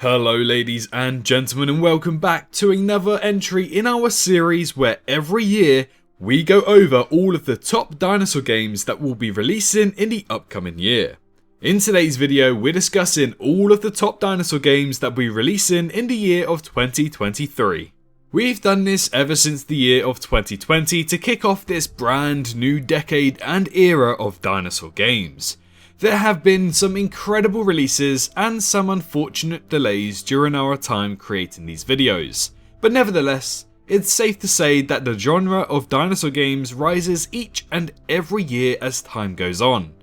Hello ladies and gentlemen, and welcome back to another entry in our series where every year we go over all of the top dinosaur games that will be releasing in the upcoming year. In today's video we're discussing all of the top dinosaur games that will be releasing in the year of 2023. We've done this ever since the year of 2020 to kick off this brand new decade and era of dinosaur games. There have been some incredible releases and some unfortunate delays during our time creating these videos, but nevertheless, it's safe to say that the genre of dinosaur games rises each and every year as time goes on.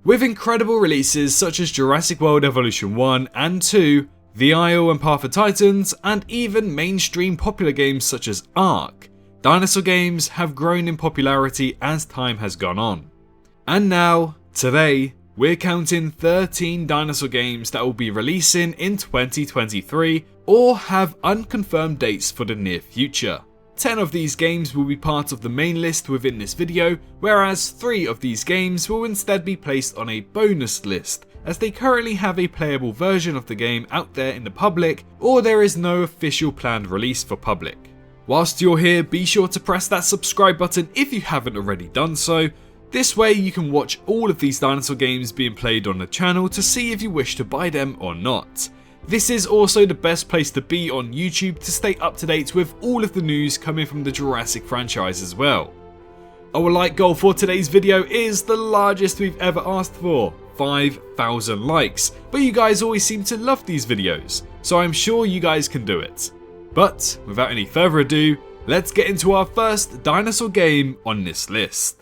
With incredible releases such as Jurassic World Evolution 1 and 2, The Isle and Path of Titans, and even mainstream popular games such as Ark, dinosaur games have grown in popularity as time has gone on. And now, today, we're counting 13 dinosaur games that will be releasing in 2023 or have unconfirmed dates for the near future. 10 of these games will be part of the main list within this video, whereas 3 of these games will instead be placed on a bonus list, as they currently have a playable version of the game out there in the public, or there is no official planned release for public. Whilst you're here, be sure to press that subscribe button if you haven't already done so. This way you can watch all of these dinosaur games being played on the channel to see if you wish to buy them or not. This is also the best place to be on YouTube to stay up to date with all of the news coming from the Jurassic franchise as well. Our like goal for today's video is the largest we've ever asked for, 5,000 likes, but you guys always seem to love these videos, so I'm sure you guys can do it. But without any further ado, let's get into our first dinosaur game on this list.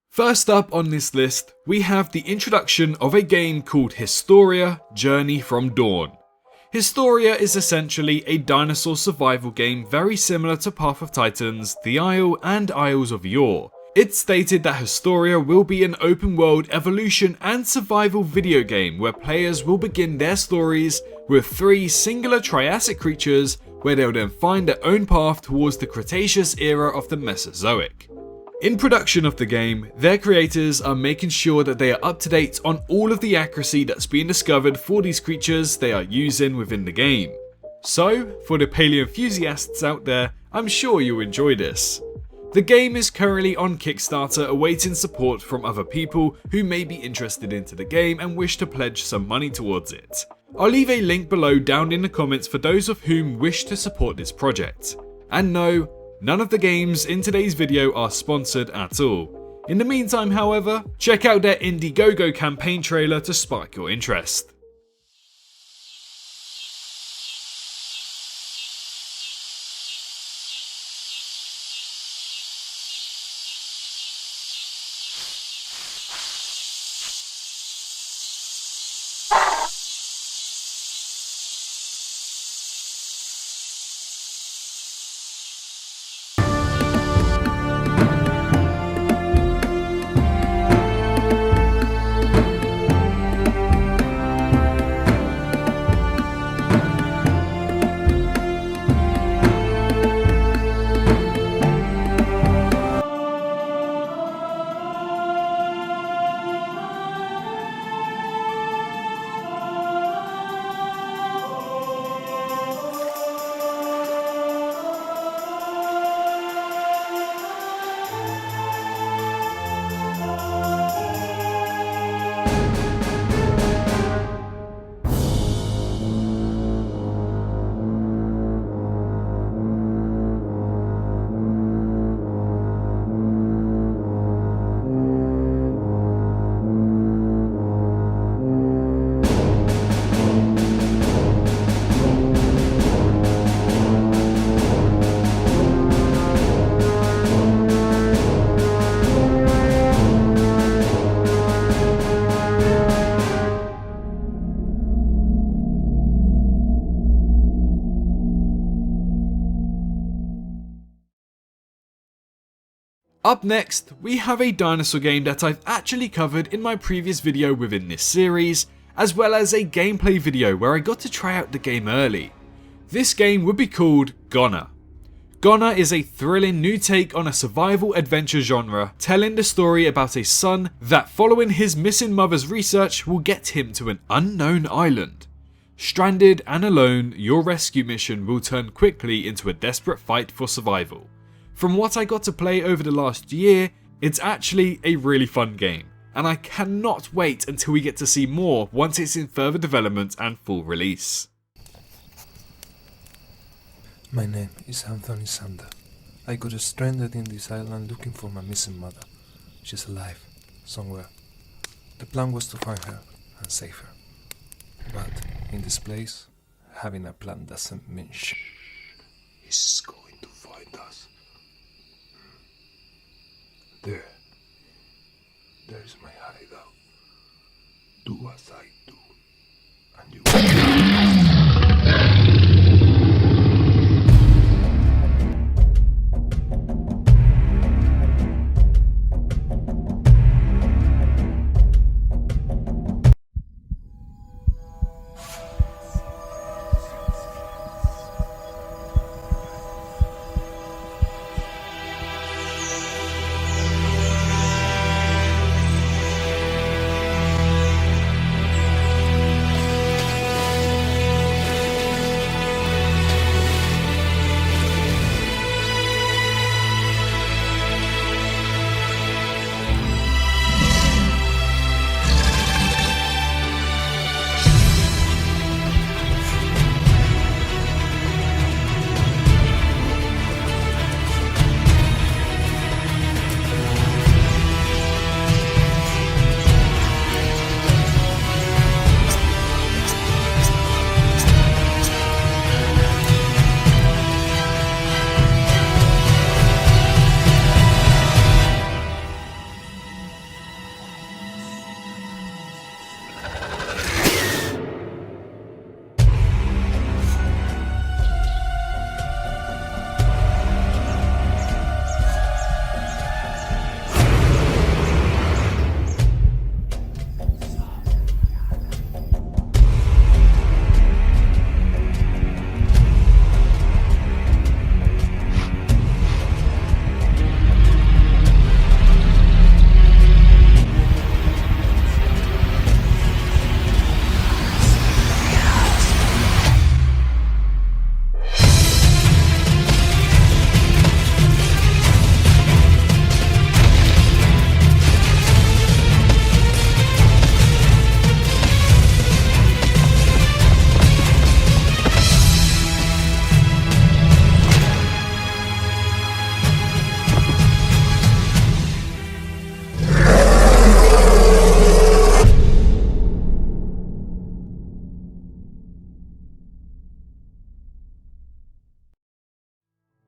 First up on this list, we have the introduction of a game called Historia: Journey from Dawn. Historia is essentially a dinosaur survival game very similar to Path of Titans, The Isle and Isles of Yore. It's stated that Historia will be an open world evolution and survival video game where players will begin their stories with 3 singular Triassic creatures where they'll then find their own path towards the Cretaceous era of the Mesozoic. In production of the game, their creators are making sure that they are up to date on all of the accuracy that's been discovered for these creatures they are using within the game. So, for the paleo enthusiasts out there, I'm sure you'll enjoy this. The game is currently on Kickstarter awaiting support from other people who may be interested into the game and wish to pledge some money towards it. I'll leave a link below down in the comments for those of whom wish to support this project. And no, none of the games in today's video are sponsored at all. In the meantime, however, check out their Indiegogo campaign trailer to spark your interest. Up next, we have a dinosaur game that I've actually covered in my previous video within this series, as well as a gameplay video where I got to try out the game early. This game would be called Goner. Goner is a thrilling new take on a survival adventure genre, telling the story about a son that, following his missing mother's research, will get him to an unknown island. Stranded and alone, your rescue mission will turn quickly into a desperate fight for survival. From what I got to play over the last year, it's actually a really fun game, and I cannot wait until we get to see more once it's in further development and full release. My name is Anthony Sander. I got stranded in this island looking for my missing mother. She's alive, somewhere. The plan was to find her and save her. But in this place, having a plan doesn't mean shit. He's going to find us. There's my hideout. Do as I do, and you will.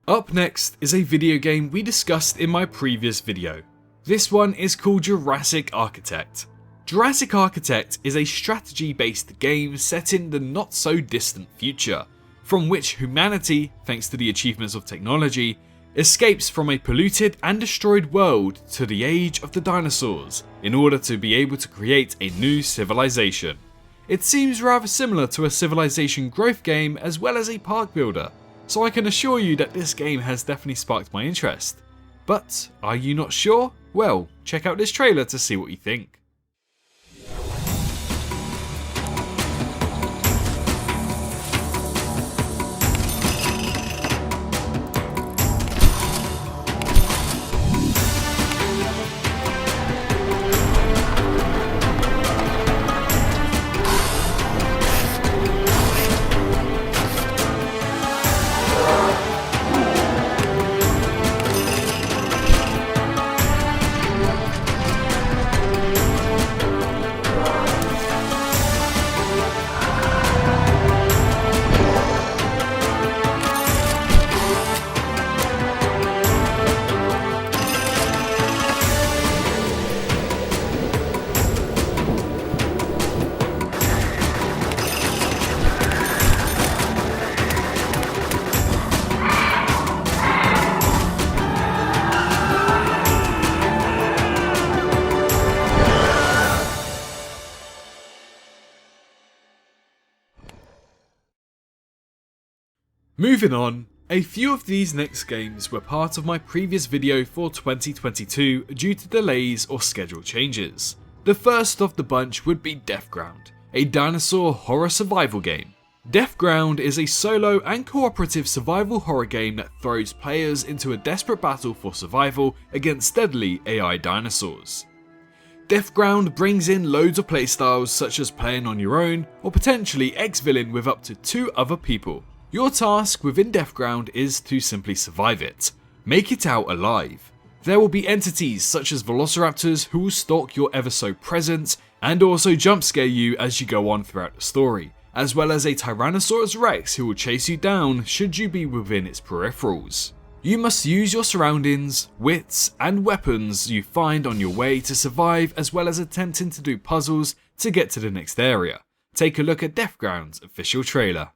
Up next is a video game we discussed in my previous video. This one is called Jurassic Architect. Jurassic Architect is a strategy-based game set in the not so distant future, from which humanity, thanks to the achievements of technology, escapes from a polluted and destroyed world to the age of the dinosaurs in order to be able to create a new civilization. It seems rather similar to a civilization growth game as well as a park builder, so I can assure you that this game has definitely sparked my interest. But are you not sure? Well, check out this trailer to see what you think. Moving on, a few of these next games were part of my previous video for 2022 due to delays or schedule changes. The first of the bunch would be Deathground, a dinosaur horror survival game. Deathground is a solo and cooperative survival horror game that throws players into a desperate battle for survival against deadly AI dinosaurs. Deathground brings in loads of playstyles such as playing on your own or potentially ex-villain with up to 2 other people. Your task within Deathground is to simply survive it. Make it out alive. There will be entities such as velociraptors who will stalk your ever so presence and also jump scare you as you go on throughout the story, as well as a Tyrannosaurus Rex who will chase you down should you be within its peripherals. You must use your surroundings, wits, and weapons you find on your way to survive, as well as attempting to do puzzles to get to the next area. Take a look at Deathground's official trailer.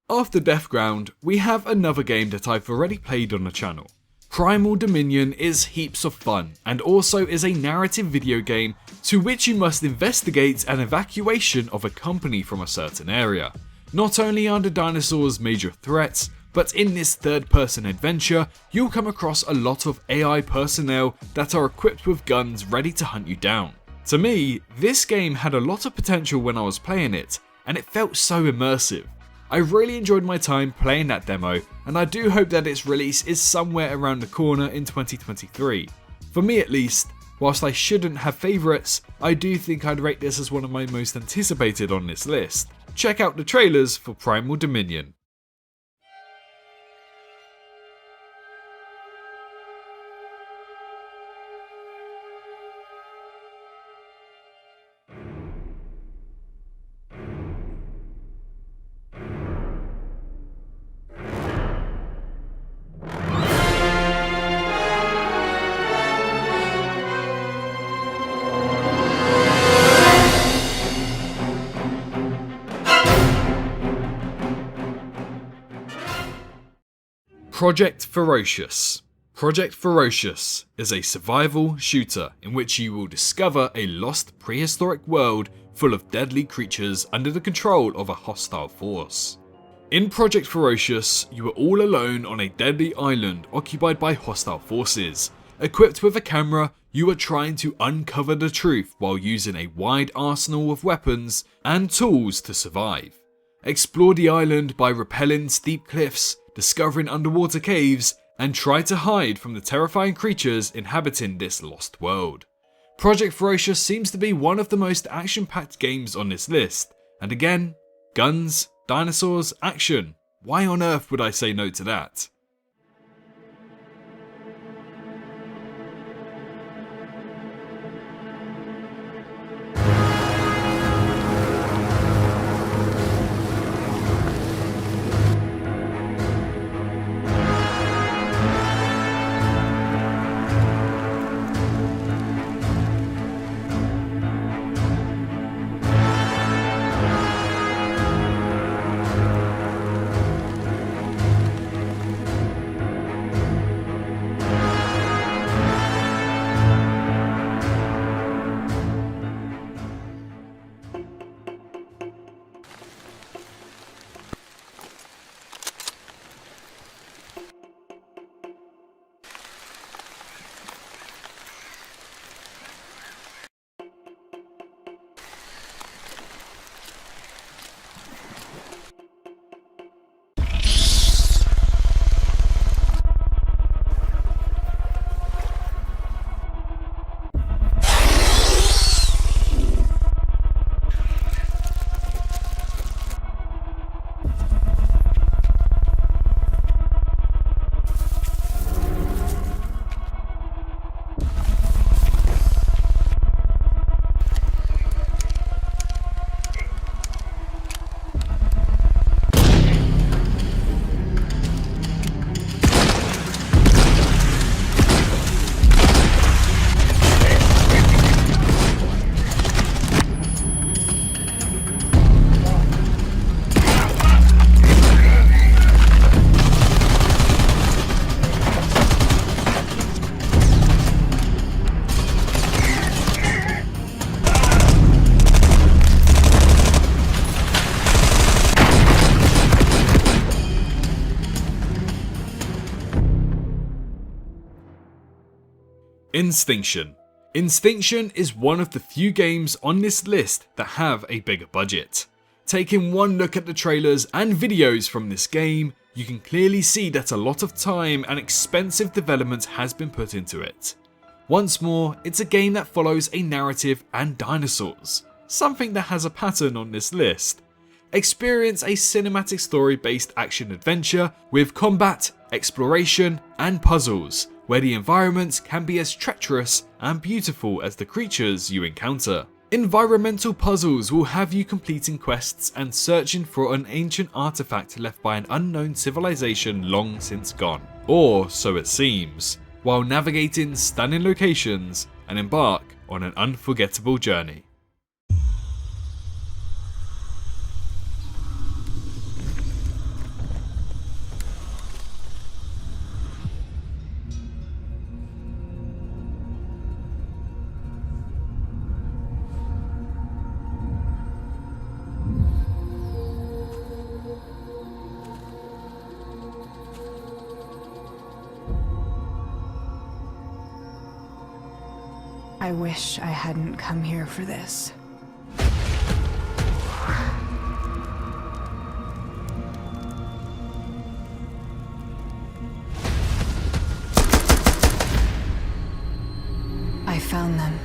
After Deathground, we have another game that I've already played on the channel. Primal Dominion is heaps of fun, and also is a narrative video game to which you must investigate an evacuation of a company from a certain area. Not only are the dinosaurs major threats, but in this third-person adventure, you'll come across a lot of AI personnel that are equipped with guns ready to hunt you down. To me, this game had a lot of potential when I was playing it, and it felt so immersive. I really enjoyed my time playing that demo, and I do hope that its release is somewhere around the corner in 2023. For me at least, whilst I shouldn't have favourites, I do think I'd rate this as one of my most anticipated on this list. Check out the trailers for Primal Dominion. Project Ferocious. Project Ferocious is a survival shooter in which you will discover a lost prehistoric world full of deadly creatures under the control of a hostile force. In Project Ferocious, you are all alone on a deadly island occupied by hostile forces. Equipped with a camera, you are trying to uncover the truth while using a wide arsenal of weapons and tools to survive. Explore the island by rappelling steep cliffs, discovering underwater caves, and try to hide from the terrifying creatures inhabiting this lost world. Project Ferocious seems to be one of the most action-packed games on this list, and again, guns, dinosaurs, action. Why on earth would I say no to that? Instinction. Instinction is one of the few games on this list that have a bigger budget. Taking one look at the trailers and videos from this game, you can clearly see that a lot of time and expensive development has been put into it. Once more, it's a game that follows a narrative and dinosaurs, something that has a pattern on this list. Experience a cinematic story-based action-adventure with combat, exploration, and puzzles, where the environments can be as treacherous and beautiful as the creatures you encounter. Environmental puzzles will have you completing quests and searching for an ancient artifact left by an unknown civilization long since gone, or so it seems, while navigating stunning locations and embark on an unforgettable journey. I wish I hadn't come here for this. I found them.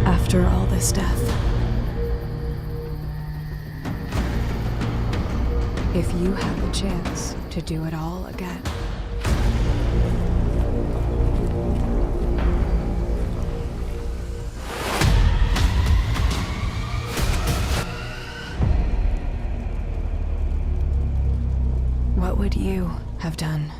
After all this death, if you had the chance to do it all again, what would you have done?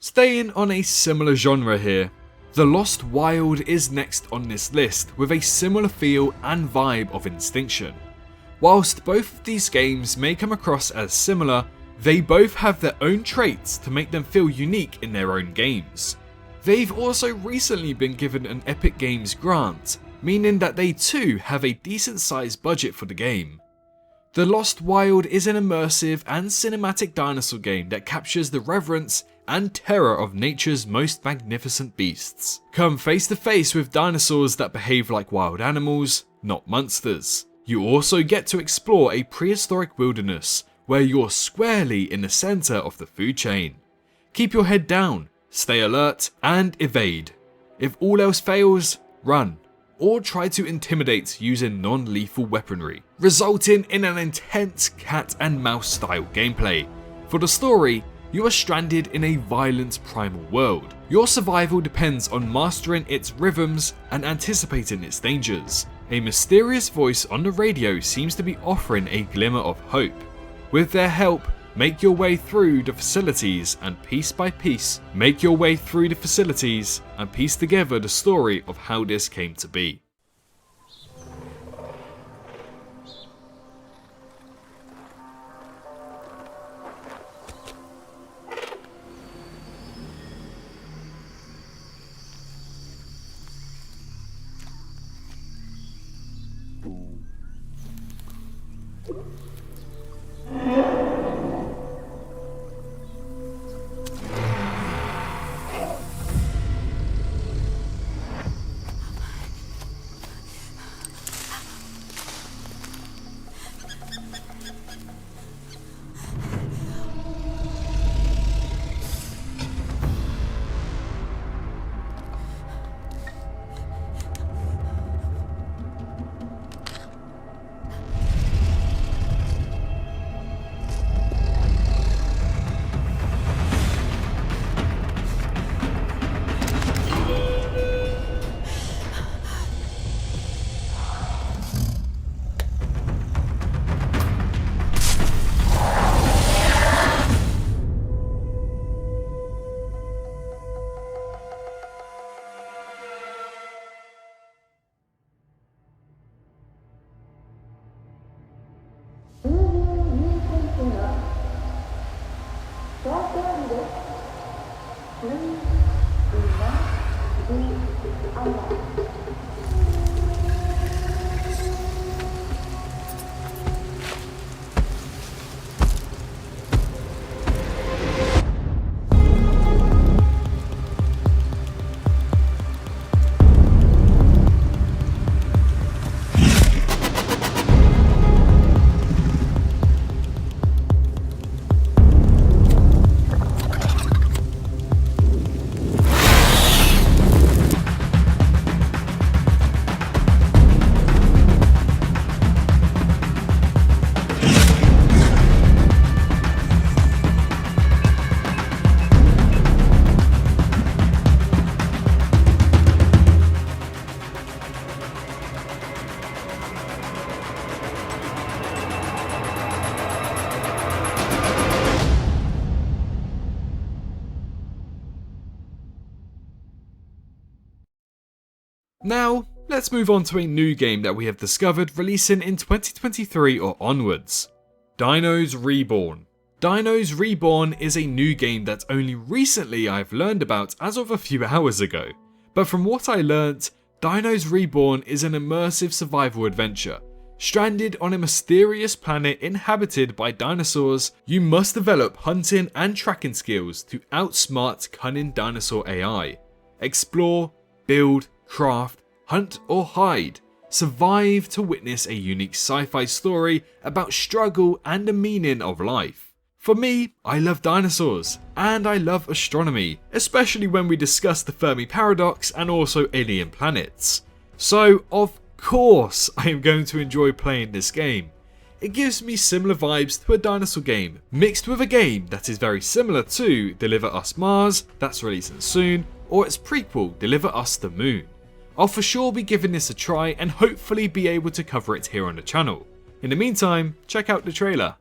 Staying on a similar genre here, The Lost Wild is next on this list with a similar feel and vibe of Instinction. Whilst both of these games may come across as similar, they both have their own traits to make them feel unique in their own games. They've also recently been given an Epic Games grant, meaning that they too have a decent sized budget for the game. The Lost Wild is an immersive and cinematic dinosaur game that captures the reverence and terror of nature's most magnificent beasts. Come face to face with dinosaurs that behave like wild animals, not monsters. You also get to explore a prehistoric wilderness where you're squarely in the centre of the food chain. Keep your head down, stay alert, and evade. If all else fails, run, or try to intimidate using non-lethal weaponry, resulting in an intense cat and mouse style gameplay. For the story, you are stranded in a violent primal world. Your survival depends on mastering its rhythms and anticipating its dangers. A mysterious voice on the radio seems to be offering a glimmer of hope. With their help, make your way through the facilities and piece by piece, piece together the story of how this came to be. Now, let's move on to a new game that we have discovered releasing in 2023 or onwards. Dinos Reborn. Dinos Reborn is a new game that only recently I've learned about as of a few hours ago. But from what I learnt, Dinos Reborn is an immersive survival adventure. Stranded on a mysterious planet inhabited by dinosaurs, you must develop hunting and tracking skills to outsmart cunning dinosaur AI. Explore, build, craft, hunt or hide. Survive to witness a unique sci-fi story about struggle and the meaning of life. For me, I love dinosaurs, and I love astronomy, especially when we discuss the Fermi paradox and also alien planets. So, of course, I am going to enjoy playing this game. It gives me similar vibes to a dinosaur game, mixed with a game that is very similar to Deliver Us Mars, that's releasing soon, or its prequel, Deliver Us the Moon. I'll for sure be giving this a try and hopefully be able to cover it here on the channel. In the meantime, check out the trailer.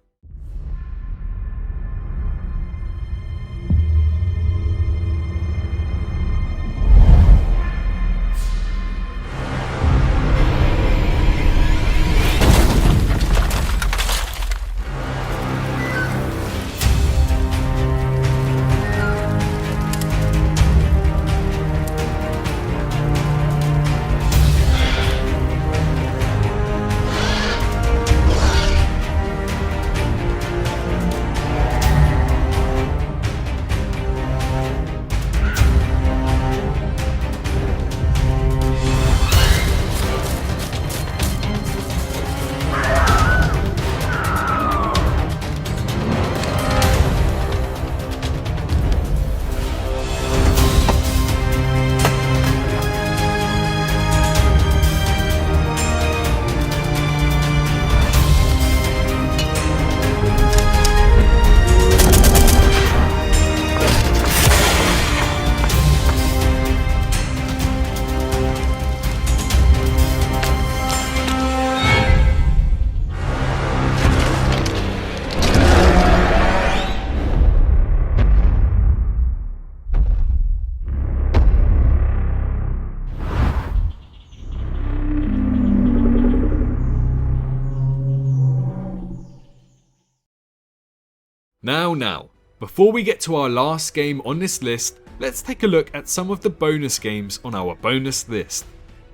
Now, before we get to our last game on this list, let's take a look at some of the bonus games on our bonus list.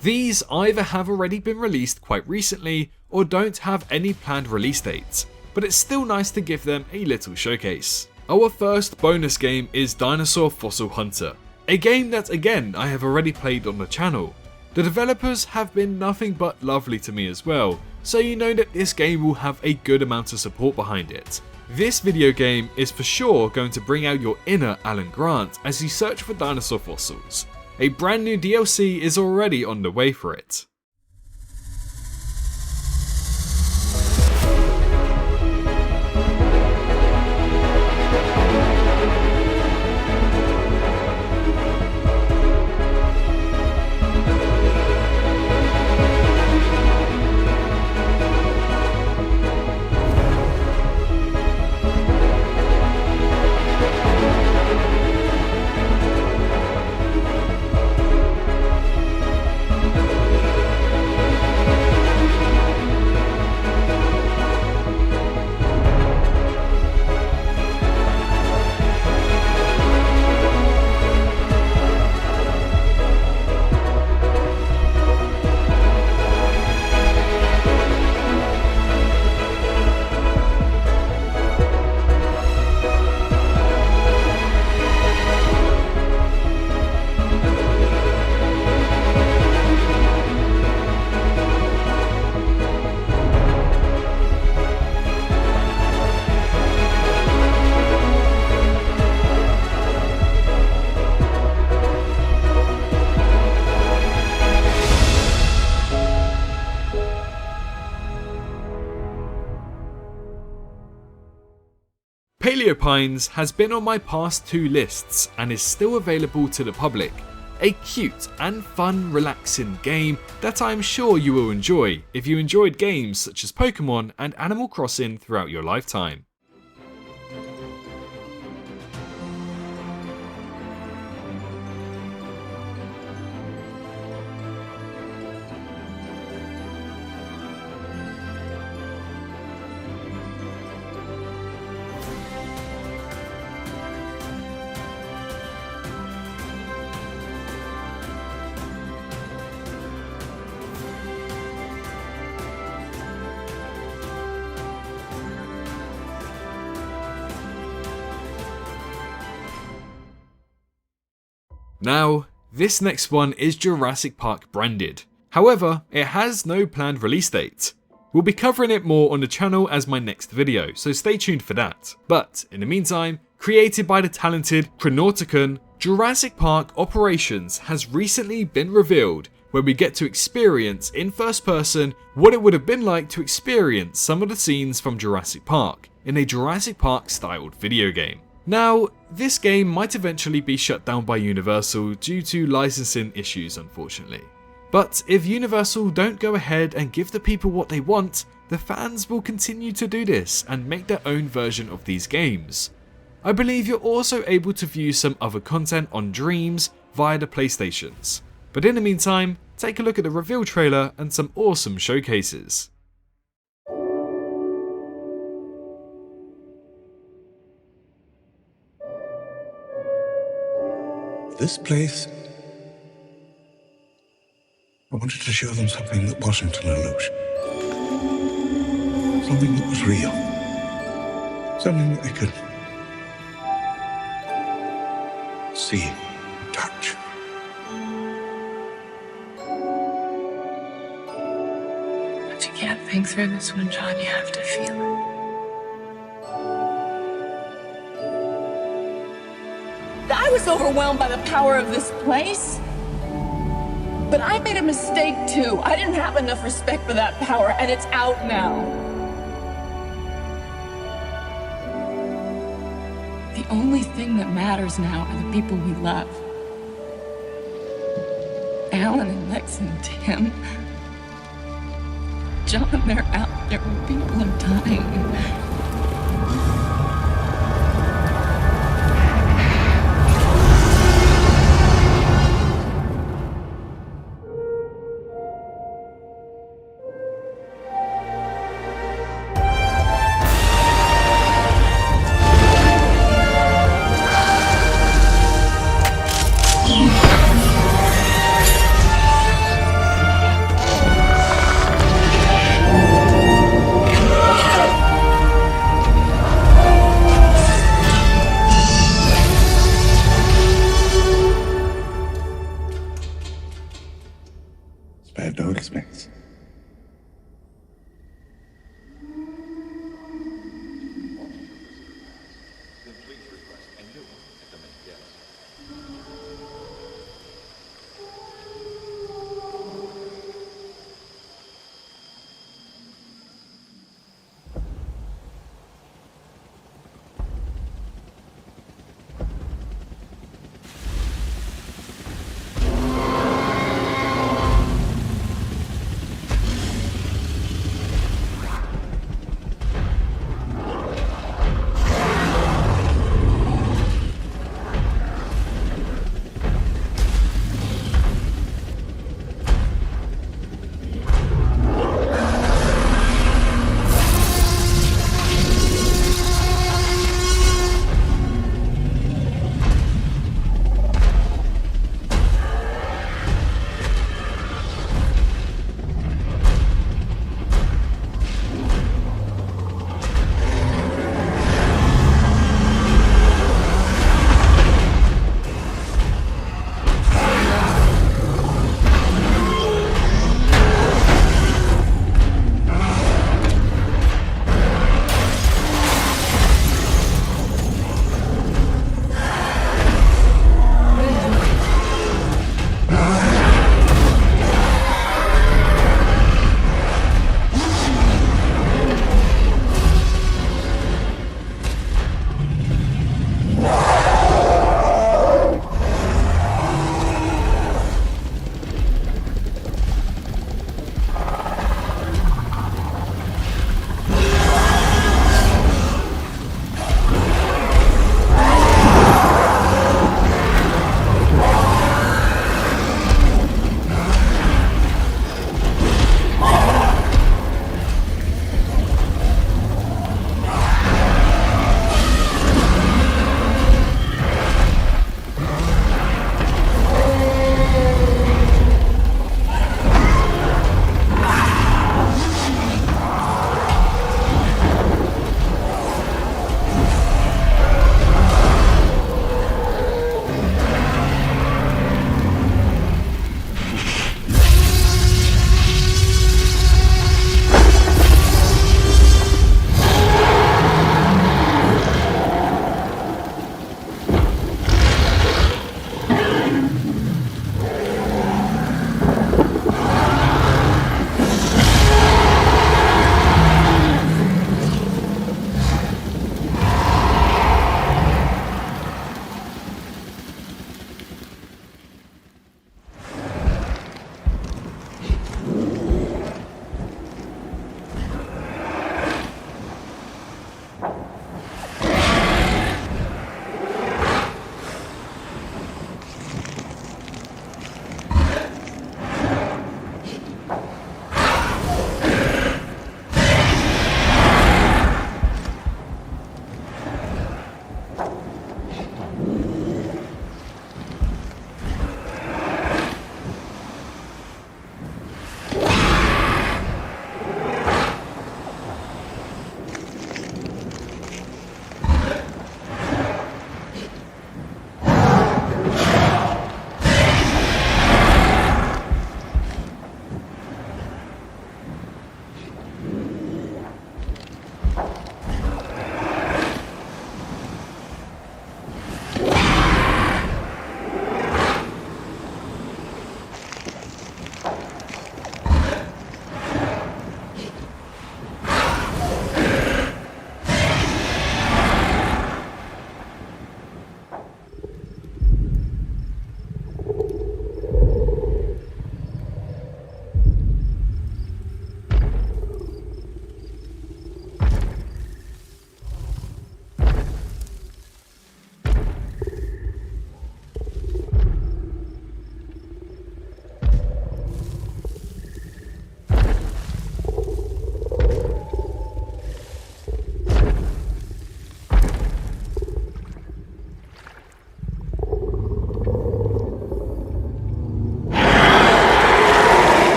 These either have already been released quite recently or don't have any planned release dates, but it's still nice to give them a little showcase. Our first bonus game is Dinosaur Fossil Hunter, a game that again I have already played on the channel. The developers have been nothing but lovely to me as well, so you know that this game will have a good amount of support behind it. This video game is for sure going to bring out your inner Alan Grant as you search for dinosaur fossils. A brand new DLC is already on the way for it. PaleoPines has been on my past 2 lists and is still available to the public. A cute and fun, relaxing game that I am sure you will enjoy if you enjoyed games such as Pokemon and Animal Crossing throughout your lifetime. Now, this next one is Jurassic Park branded. However, it has no planned release date. We'll be covering it more on the channel as my next video, so stay tuned for that. But in the meantime, created by the talented Chronauticon, Jurassic Park Operations has recently been revealed, where we get to experience in first person what it would have been like to experience some of the scenes from Jurassic Park in a Jurassic Park styled video game. Now, this game might eventually be shut down by Universal due to licensing issues, unfortunately. But if Universal don't go ahead and give the people what they want, the fans will continue to do this and make their own version of these games. I believe you're also able to view some other content on Dreams via the PlayStations. But in the meantime, take a look at the reveal trailer and some awesome showcases. This place, I wanted to show them something that wasn't an illusion. Something that was real. Something that they could see, touch. But you can't think through this one, John. You have to feel it. I was overwhelmed by the power of this place. But I made a mistake too. I didn't have enough respect for that power, and it's out now. The only thing that matters now are the people we love. Alan and Lex and Tim. John, they're out there where people are dying. Spared no expense.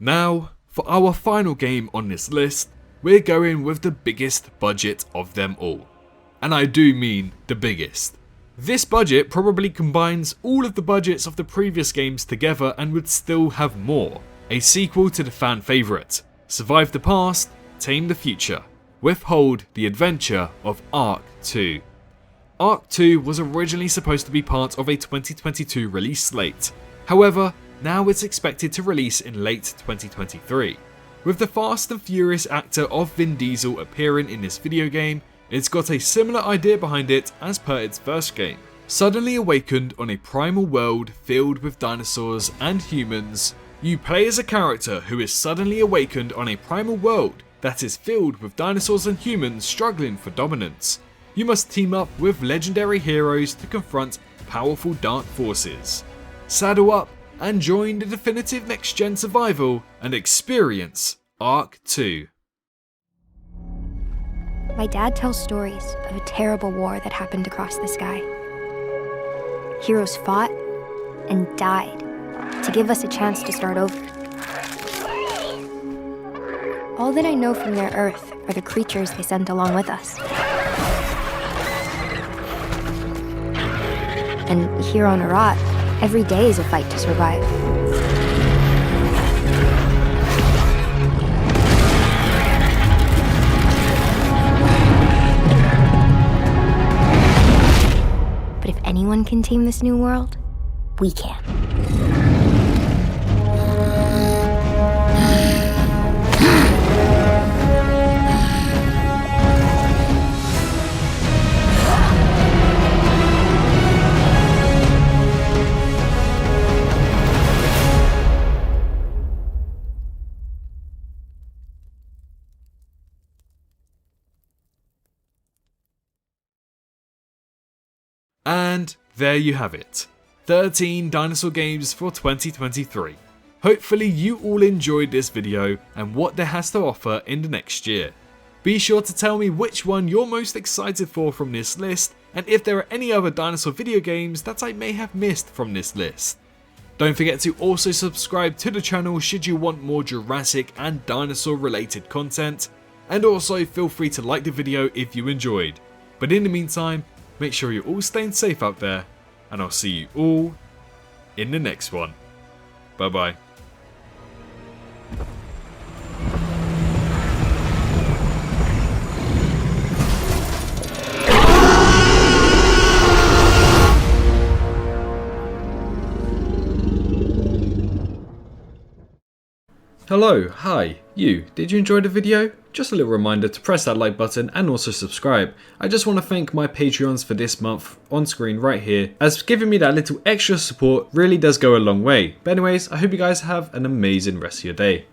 Now, for our final game on this list, we're going with the biggest budget of them all. And I do mean the biggest. This budget probably combines all of the budgets of the previous games together and would still have more. A sequel to the fan favourite, Survive the Past, Tame the Future, Withhold the Adventure of Ark 2. Ark 2 was originally supposed to be part of a 2022 release slate. However, now it's expected to release in late 2023. With the Fast and Furious actor of Vin Diesel appearing in this video game, it's got a similar idea behind it as per its first game. Suddenly awakened on a primal world filled with dinosaurs and humans, you play as a character who is suddenly awakened on a primal world that is filled with dinosaurs and humans struggling for dominance. You must team up with legendary heroes to confront powerful dark forces. Saddle up and join the definitive next-gen survival and experience Ark 2. My dad tells stories of a terrible war that happened across the sky. Heroes fought and died to give us a chance to start over. All that I know from their Earth are the creatures they sent along with us. And here on Arat, every day is a fight to survive. But if anyone can tame this new world, we can. And there you have it, 13 dinosaur games for 2023. Hopefully you all enjoyed this video and what there has to offer in the next year. Be sure to tell me which one you're most excited for from this list, and if there are any other dinosaur video games that I may have missed from this list. Don't forget to also subscribe to the channel should you want more Jurassic and dinosaur related content, and also feel free to like the video if you enjoyed. But in the meantime, make sure you're all staying safe out there, and I'll see you all in the next one. Bye bye. Hello, hi, you, did you enjoy the video? Just a little reminder to press that like button and also subscribe. I just want to thank my Patreons for this month on screen right here, as giving me that little extra support really does go a long way. But anyways, I hope you guys have an amazing rest of your day.